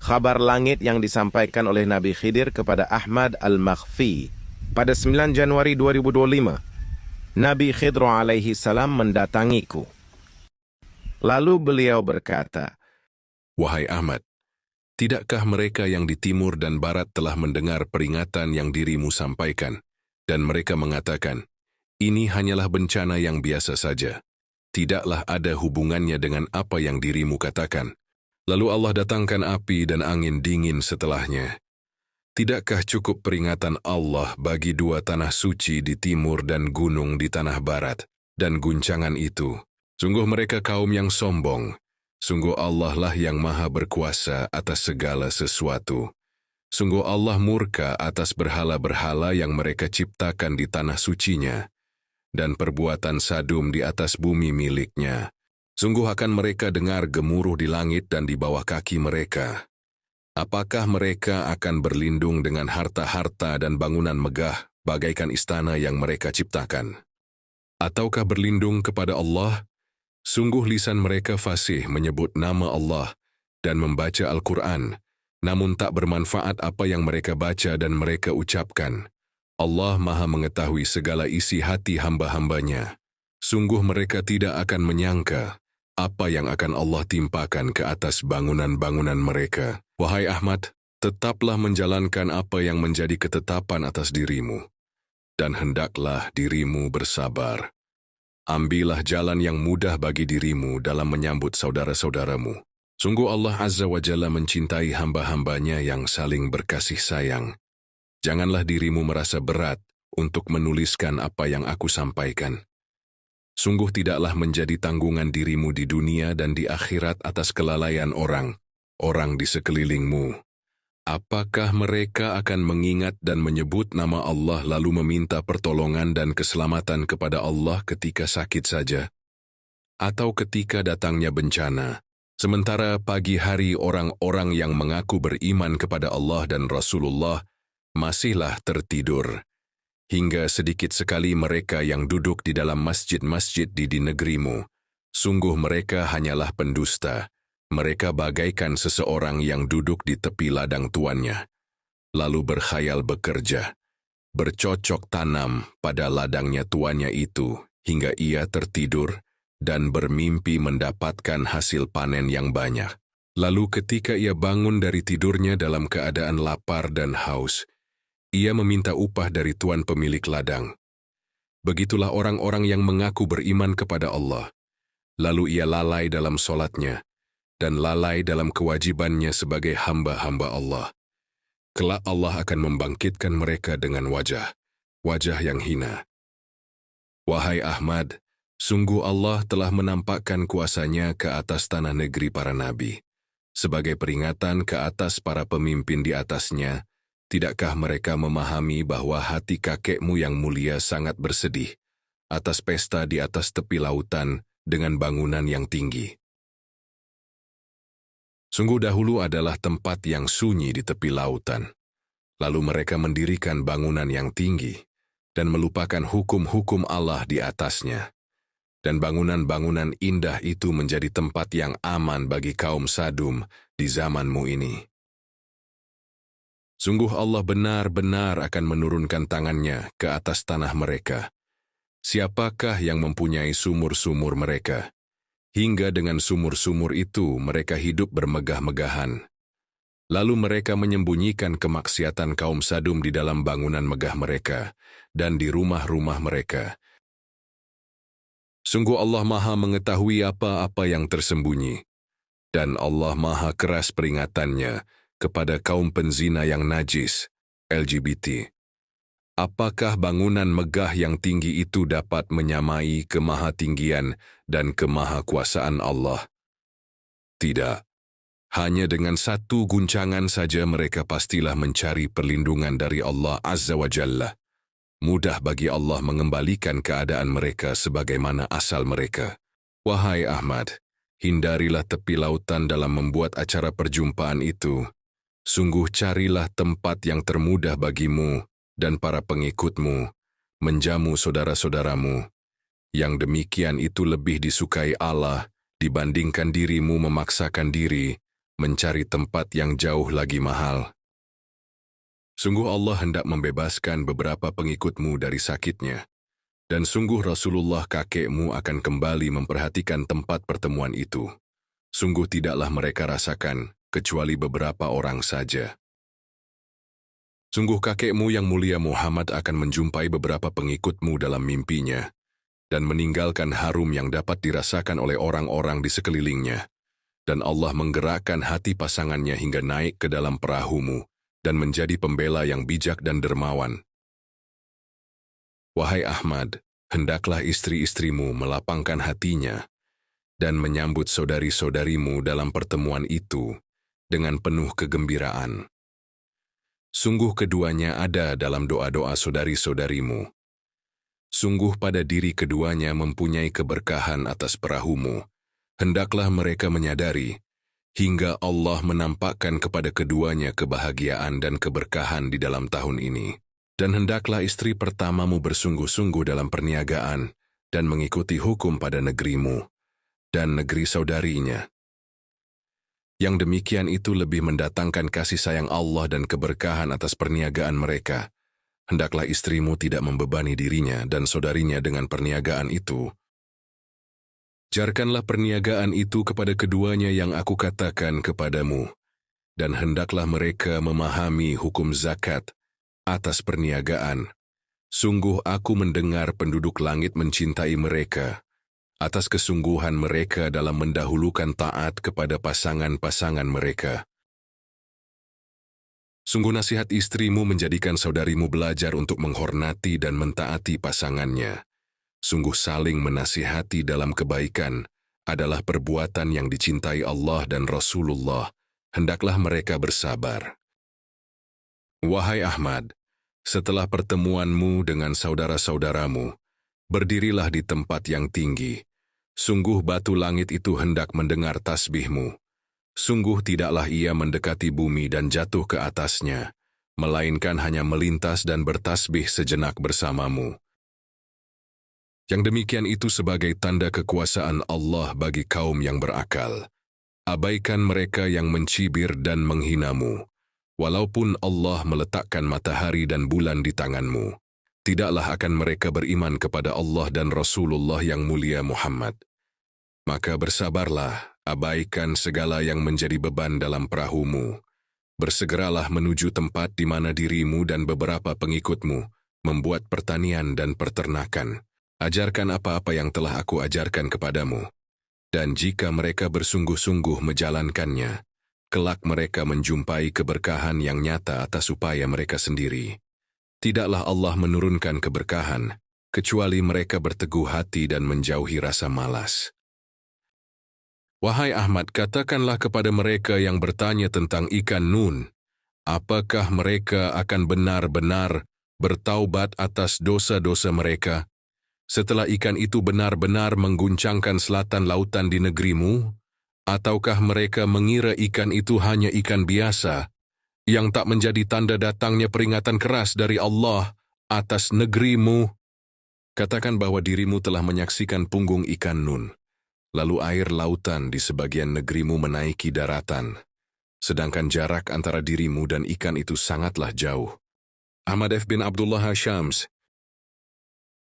Khabar langit yang disampaikan oleh Nabi Khidir kepada Ahmad Al-Makhfi. Pada 9 Januari 2025, Nabi Khidir alaihi salam mendatangiku. Lalu beliau berkata, "Wahai Ahmad, tidakkah mereka yang di timur dan barat telah mendengar peringatan yang dirimu sampaikan, dan mereka mengatakan, ini hanyalah bencana yang biasa saja. Tidaklah ada hubungannya dengan apa yang dirimu katakan. Lalu Allah datangkan api dan angin dingin setelahnya. Tidakkah cukup peringatan Allah bagi dua tanah suci di timur dan gunung di tanah barat, dan guncangan itu? Sungguh mereka kaum yang sombong. Sungguh Allah lah yang maha berkuasa atas segala sesuatu. Sungguh Allah murka atas berhala-berhala yang mereka ciptakan di tanah sucinya, dan perbuatan sadum di atas bumi miliknya. Sungguh akan mereka dengar gemuruh di langit dan di bawah kaki mereka. Apakah mereka akan berlindung dengan harta-harta dan bangunan megah bagaikan istana yang mereka ciptakan? Ataukah berlindung kepada Allah? Sungguh lisan mereka fasih menyebut nama Allah dan membaca Al-Quran, namun tak bermanfaat apa yang mereka baca dan mereka ucapkan. Allah maha mengetahui segala isi hati hamba-hambanya. Sungguh mereka tidak akan menyangka apa yang akan Allah timpakan ke atas bangunan-bangunan mereka. Wahai Ahmad, tetaplah menjalankan apa yang menjadi ketetapan atas dirimu, dan hendaklah dirimu bersabar. Ambillah jalan yang mudah bagi dirimu dalam menyambut saudara-saudaramu. Sungguh Allah Azza wa Jalla mencintai hamba-hambanya yang saling berkasih sayang. Janganlah dirimu merasa berat untuk menuliskan apa yang aku sampaikan. Sungguh tidaklah menjadi tanggungan dirimu di dunia dan di akhirat atas kelalaian orang di sekelilingmu. Apakah mereka akan mengingat dan menyebut nama Allah lalu meminta pertolongan dan keselamatan kepada Allah ketika sakit saja? Atau ketika datangnya bencana, sementara pagi hari orang-orang yang mengaku beriman kepada Allah dan Rasulullah masihlah tertidur? Hingga sedikit sekali mereka yang duduk di dalam masjid-masjid di negerimu. Sungguh mereka hanyalah pendusta. Mereka bagaikan seseorang yang duduk di tepi ladang tuannya, lalu berkhayal bekerja, bercocok tanam pada ladangnya tuannya itu, hingga ia tertidur dan bermimpi mendapatkan hasil panen yang banyak. Lalu ketika ia bangun dari tidurnya dalam keadaan lapar dan haus, ia meminta upah dari tuan pemilik ladang. Begitulah orang-orang yang mengaku beriman kepada Allah. Lalu ia lalai dalam solatnya, dan lalai dalam kewajibannya sebagai hamba-hamba Allah. Kelak Allah akan membangkitkan mereka dengan wajah yang hina. Wahai Ahmad, sungguh Allah telah menampakkan kuasanya ke atas tanah negeri para nabi. Sebagai peringatan ke atas para pemimpin di atasnya, tidakkah mereka memahami bahwa hati kakekmu yang mulia sangat bersedih atas pesta di atas tepi lautan dengan bangunan yang tinggi? Sungguh dahulu adalah tempat yang sunyi di tepi lautan. Lalu mereka mendirikan bangunan yang tinggi dan melupakan hukum-hukum Allah di atasnya. Dan bangunan-bangunan indah itu menjadi tempat yang aman bagi kaum Sadum di zamanmu ini. Sungguh Allah benar-benar akan menurunkan tangannya ke atas tanah mereka. Siapakah yang mempunyai sumur-sumur mereka? Hingga dengan sumur-sumur itu mereka hidup bermegah-megahan. Lalu mereka menyembunyikan kemaksiatan kaum Sadum di dalam bangunan megah mereka dan di rumah-rumah mereka. Sungguh Allah maha mengetahui apa-apa yang tersembunyi, dan Allah maha keras peringatannya kepada kaum penzina yang najis, LGBT. Apakah bangunan megah yang tinggi itu dapat menyamai kemahatinggian dan kemahakuasaan Allah? Tidak. Hanya dengan satu guncangan saja mereka pastilah mencari perlindungan dari Allah Azza wa Jalla. Mudah bagi Allah mengembalikan keadaan mereka sebagaimana asal mereka. Wahai Ahmad, hindarilah tepi lautan dalam membuat acara perjumpaan itu. Sungguh carilah tempat yang termudah bagimu dan para pengikutmu, menjamu saudara-saudaramu. Yang demikian itu lebih disukai Allah dibandingkan dirimu memaksakan diri mencari tempat yang jauh lagi mahal. Sungguh Allah hendak membebaskan beberapa pengikutmu dari sakitnya, dan sungguh Rasulullah kakekmu akan kembali memperhatikan tempat pertemuan itu. Sungguh tidaklah mereka rasakan, kecuali beberapa orang saja. Sungguh kakekmu yang mulia Muhammad akan menjumpai beberapa pengikutmu dalam mimpinya, dan meninggalkan harum yang dapat dirasakan oleh orang-orang di sekelilingnya. Dan Allah menggerakkan hati pasangannya hingga naik ke dalam perahumu, dan menjadi pembela yang bijak dan dermawan. Wahai Ahmad, hendaklah istri-istrimu melapangkan hatinya, dan menyambut saudari-saudarimu dalam pertemuan itu dengan penuh kegembiraan. Sungguh keduanya ada dalam doa-doa saudari-saudarimu. Sungguh pada diri keduanya mempunyai keberkahan atas perahumu. Hendaklah mereka menyadari, hingga Allah menampakkan kepada keduanya kebahagiaan dan keberkahan di dalam tahun ini. Dan hendaklah istri pertamamu bersungguh-sungguh dalam perniagaan dan mengikuti hukum pada negerimu dan negeri saudarinya. Yang demikian itu lebih mendatangkan kasih sayang Allah dan keberkahan atas perniagaan mereka. Hendaklah istrimu tidak membebani dirinya dan saudarinya dengan perniagaan itu. Jarkanlah perniagaan itu kepada keduanya yang aku katakan kepadamu, dan hendaklah mereka memahami hukum zakat atas perniagaan. Sungguh aku mendengar penduduk langit mencintai mereka, atas kesungguhan mereka dalam mendahulukan taat kepada pasangan-pasangan mereka. Sungguh nasihat istrimu menjadikan saudarimu belajar untuk menghormati dan mentaati pasangannya. Sungguh saling menasihati dalam kebaikan adalah perbuatan yang dicintai Allah dan Rasulullah. Hendaklah mereka bersabar. Wahai Ahmad, setelah pertemuanmu dengan saudara-saudaramu, berdirilah di tempat yang tinggi. Sungguh batu langit itu hendak mendengar tasbihmu. Sungguh tidaklah ia mendekati bumi dan jatuh ke atasnya, melainkan hanya melintas dan bertasbih sejenak bersamamu. Yang demikian itu sebagai tanda kekuasaan Allah bagi kaum yang berakal. Abaikan mereka yang mencibir dan menghinamu. Walaupun Allah meletakkan matahari dan bulan di tanganmu, tidaklah akan mereka beriman kepada Allah dan Rasulullah yang mulia Muhammad. Maka bersabarlah, abaikan segala yang menjadi beban dalam perahumu. Bersegeralah menuju tempat di mana dirimu dan beberapa pengikutmu membuat pertanian dan peternakan. Ajarkan apa-apa yang telah aku ajarkan kepadamu. Dan jika mereka bersungguh-sungguh menjalankannya, kelak mereka menjumpai keberkahan yang nyata atas upaya mereka sendiri. Tidaklah Allah menurunkan keberkahan, kecuali mereka berteguh hati dan menjauhi rasa malas. Wahai Ahmad, katakanlah kepada mereka yang bertanya tentang ikan Nun, apakah mereka akan benar-benar bertaubat atas dosa-dosa mereka, setelah ikan itu benar-benar mengguncangkan selatan lautan di negerimu? Ataukah mereka mengira ikan itu hanya ikan biasa, yang tak menjadi tanda datangnya peringatan keras dari Allah atas negerimu? Katakan bahwa dirimu telah menyaksikan punggung ikan Nun, lalu air lautan di sebagian negerimu menaiki daratan, sedangkan jarak antara dirimu dan ikan itu sangatlah jauh. Ahmad F. bin Abdullah Hasyams,